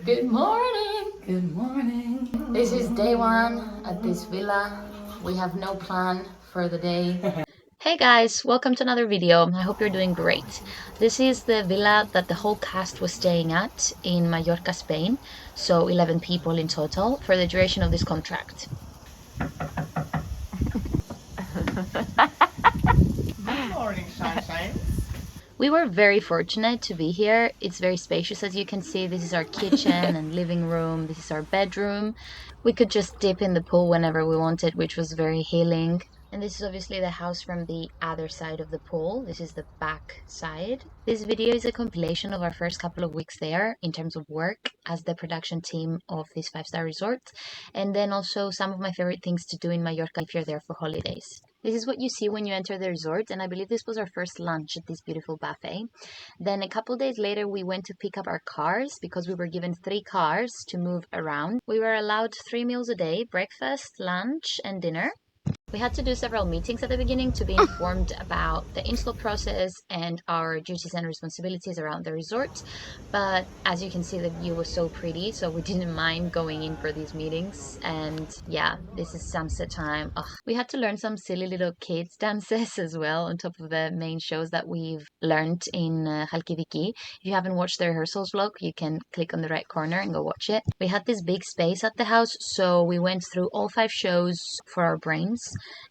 Good morning. Good morning. This is day one at this villa. We have no plan for the day. Hey guys, welcome to another video. I hope you're doing great. This is the villa that the whole cast was staying at in Mallorca, Spain. So 11 people in total for the duration of this contract. Good morning, sunshine. We were very fortunate to be here. It's very spacious, as you can see. This is our kitchen and living room. This is our bedroom. We could just dip in the pool whenever we wanted, which was very healing. And this is obviously the house from the other side of the pool. This is the back side. This video is a compilation of our first couple of weeks there in terms of work as the production team of this 5-star resort. And then also some of my favorite things to do in Mallorca if you're there for holidays. This is what you see when you enter the resort, and I believe this was our first lunch at this beautiful buffet. Then a couple days later, we went to pick up our cars because we were given 3 cars to move around. We were allowed 3 meals a day, breakfast, lunch, and dinner. We had to do several meetings at the beginning to be informed about the install process and our duties and responsibilities around the resort. But as you can see, the view was so pretty, so we didn't mind going in for these meetings. And yeah, this is sunset time. Ugh. We had to learn some silly little kids dances as well on top of the main shows that we've learned in Halkidiki. If you haven't watched the rehearsals vlog, you can click on the right corner and go watch it. We had this big space at the house, so we went through all 5 shows for our brains.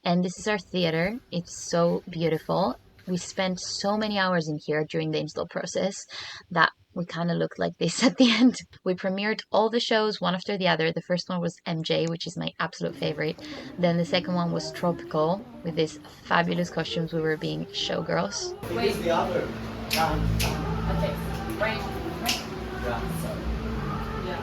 And this is our theater. It's so beautiful. We spent so many hours in here during the install process that we kind of looked like this at the end. We premiered all the shows one after the other. The first one was MJ, which is my absolute favorite. Then the second one was Tropical with these fabulous costumes. We were being showgirls. Wait. The other. Okay, right. Yeah.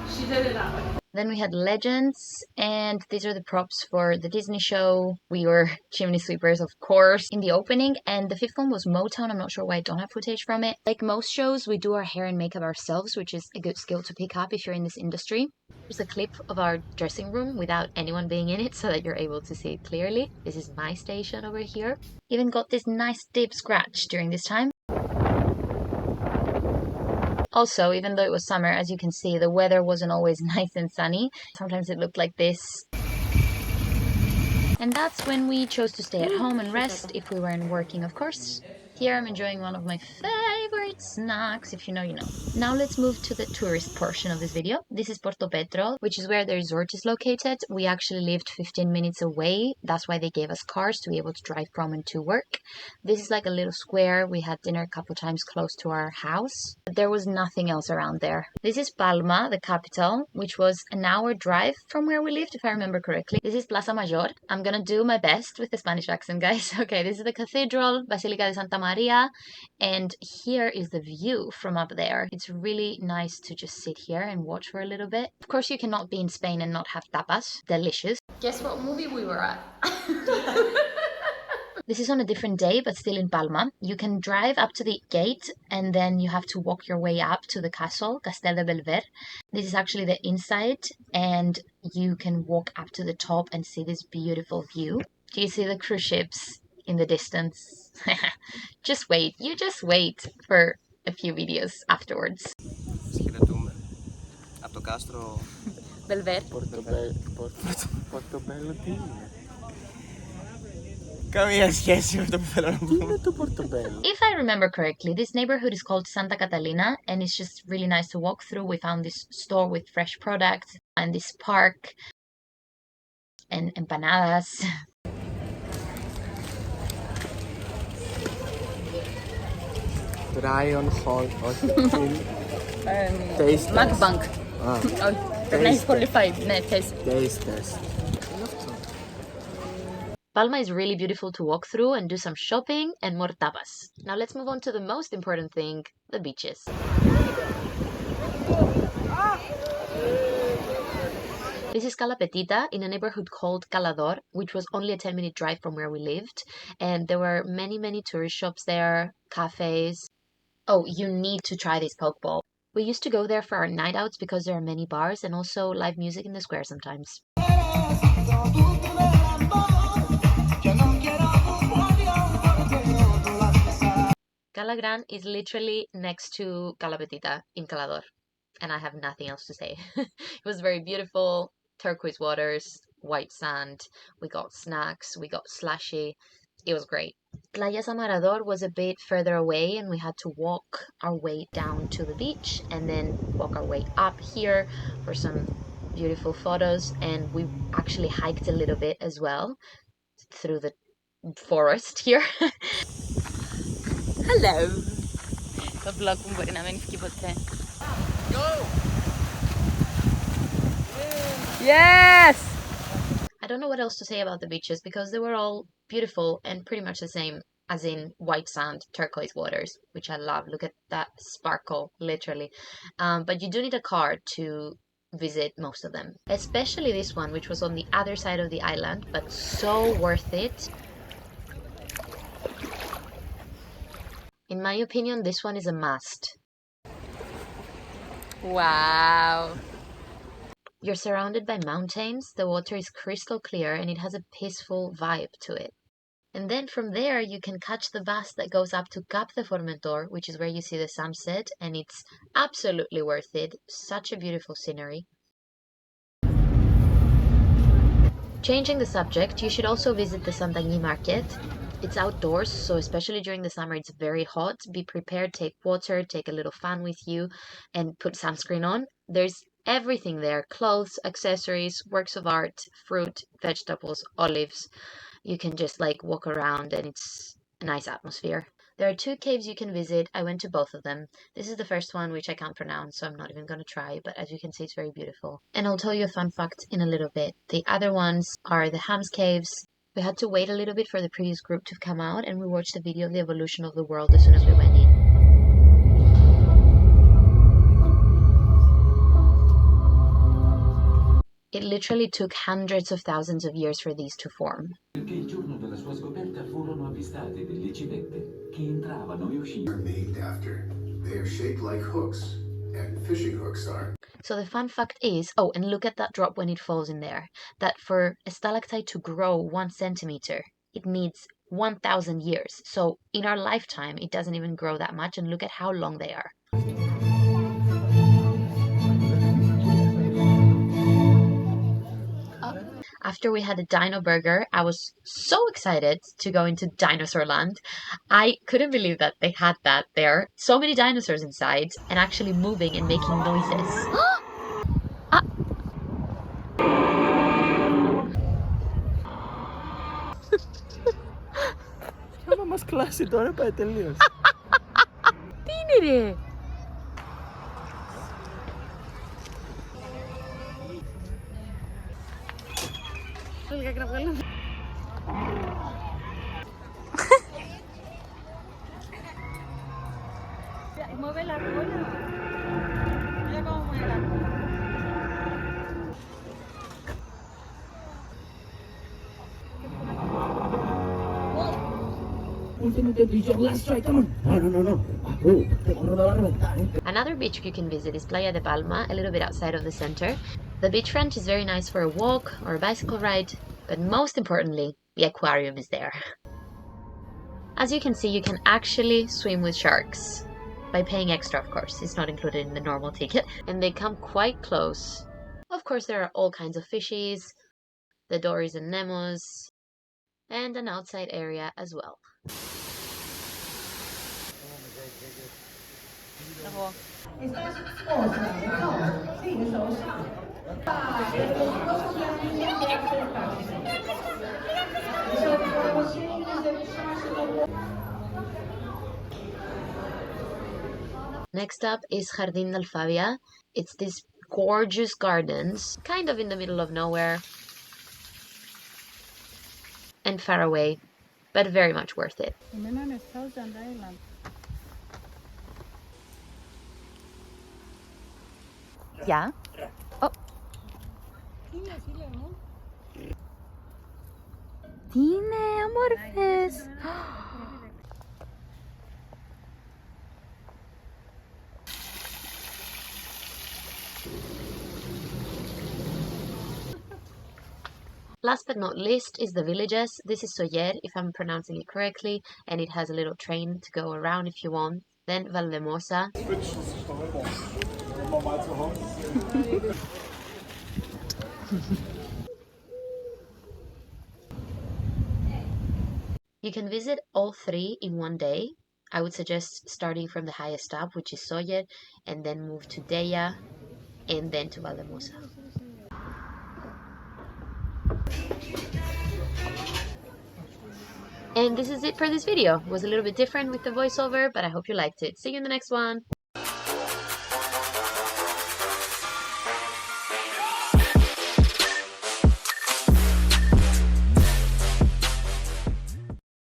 She did it that way. Then we had Legends, and these are the props for the Disney show. We were chimney sweepers, of course, in the opening. And the 5th one was Motown. I'm not sure why I don't have footage from it. Like most shows, we do our hair and makeup ourselves, which is a good skill to pick up if you're in this industry. Here's a clip of our dressing room without anyone being in it so that you're able to see it clearly. This is my station over here. Even got this nice deep scratch during this time. Also, even though it was summer, as you can see, the weather wasn't always nice and sunny. Sometimes it looked like this. And that's when we chose to stay at home and rest, if we weren't working, of course. Here I'm enjoying one of my favorite snacks. If you know, you know. Now let's move to the tourist portion of this video. This is Porto Petro, which is where the resort is located. We actually lived 15 minutes away. That's why they gave us cars to be able to drive from and to work. This is like a little square. We had dinner a couple times close to our house. But there was nothing else around there. This is Palma, the capital, which was an hour drive from where we lived, if I remember correctly. This is Plaza Mayor. I'm gonna do my best with the Spanish accent, guys. Okay, this is the cathedral, Basilica de Santa Maria, and here is the view from up there. It's really nice to just sit here and watch for a little bit. Of course, you cannot be in Spain and not have tapas. Delicious. Guess what movie we were at? This is on a different day, but still in Palma. You can drive up to the gate, and then you have to walk your way up to the castle, Castel de Belver. This is actually the inside, and you can walk up to the top and see this beautiful view. Do you see the cruise ships in the distance? Just wait. You just wait for a few videos afterwards. Belver. Portobello Tigre. If I remember correctly, this neighborhood is called Santa Catalina, and it's just really nice to walk through. We found this store with fresh products and this park and empanadas. Try on hot taste Mukbang. Oh, Taste 9:45. Taste test. Palma is really beautiful to walk through and do some shopping and more tapas. Now let's move on to the most important thing, the beaches. This is Cala Petita in a neighborhood called Calador, which was only a 10-minute drive from where we lived. And there were many tourist shops there, cafes. Oh, you need to try this poke bowl. We used to go there for our night outs because there are many bars and also live music in the square sometimes. Cala Gran is literally next to Cala Petita in Calador. and I have nothing else to say. It was very beautiful, turquoise waters, white sand. We got snacks, we got slushy. It was great. Playa Samarador was a bit further away, and we had to walk our way down to the beach and then walk our way up here for some beautiful photos. And we actually hiked a little bit as well through the forest here. Hello! To vlog μπορεί να μην φύγει ποτέ. Go! Yes! I don't know what else to say about the beaches because they were all beautiful and pretty much the same as in white sand, turquoise waters, which I love. Look at that sparkle, literally. But you do need a car to visit most of them, especially this one, which was on the other side of the island, but so worth it. In my opinion, this one is a must. Wow. You're surrounded by mountains, the water is crystal clear, and it has a peaceful vibe to it. And then from there, you can catch the bus that goes up to Cap de Formentor, which is where you see the sunset, and it's absolutely worth it. Such a beautiful scenery. Changing the subject, you should also visit the Santagny market. It's outdoors, so especially during the summer, it's very hot. Be prepared, take water, take a little fan with you, and put sunscreen on. There's everything there: clothes, accessories, works of art, fruit, vegetables, olives. You can just like walk around, and it's a nice atmosphere. There are 2 caves you can visit. I went to both of them. This is the first one, which I can't pronounce, so I'm not even going to try, but as you can see, it's very beautiful. And I'll tell you a fun fact in a little bit. The other ones are the Hams Caves. We had to wait a little bit for the previous group to come out, and we watched a video of the evolution of the world as soon as we went in. It literally took hundreds of thousands of years for these to form. Perché il giorno della sua scoperta furono avvistate delle civette che entravano e uscivano. Are named after. They are shaped like hooks, and fishing hooks are. So the fun fact is, oh, and look at that drop when it falls in there, that for a stalactite to grow 1 centimeter, it needs 1,000 years. So in our lifetime, it doesn't even grow that much, and look at how long they are. After we had a dino burger, I was so excited to go into Dinosaur Land. I couldn't believe that they had that there. So many dinosaurs inside and actually moving and making noises. Ah. Ama mas klase ito. Ano pa ito? Tinire! Mueve la cola. Mira cómo mueve la cola. Another beach you can visit is Playa de Palma, a little bit outside of the center. The beachfront is very nice for a walk or a bicycle ride, but most importantly, the aquarium is there. As you can see, you can actually swim with sharks. By paying extra, of course. It's not included in the normal ticket. And they come quite close. Of course, there are all kinds of fishies, the Dories and Nemos, and an outside area as well. Next up is Jardín del Fabia. It's these gorgeous gardens, kind of in the middle of nowhere and far away, but very much worth it. Yeah? Oh. Dine, amorphous! Last but not least is the villages. This is Soller, if I'm pronouncing it correctly, and it has a little train to go around if you want. Then Valdemosa. You can visit all three in one day. I would suggest starting from the highest stop, which is Soyer, and then move to Deya, and then to Valdemosa. And this is it for this video. It was a little bit different with the voiceover, but I hope you liked it. See you in the next one.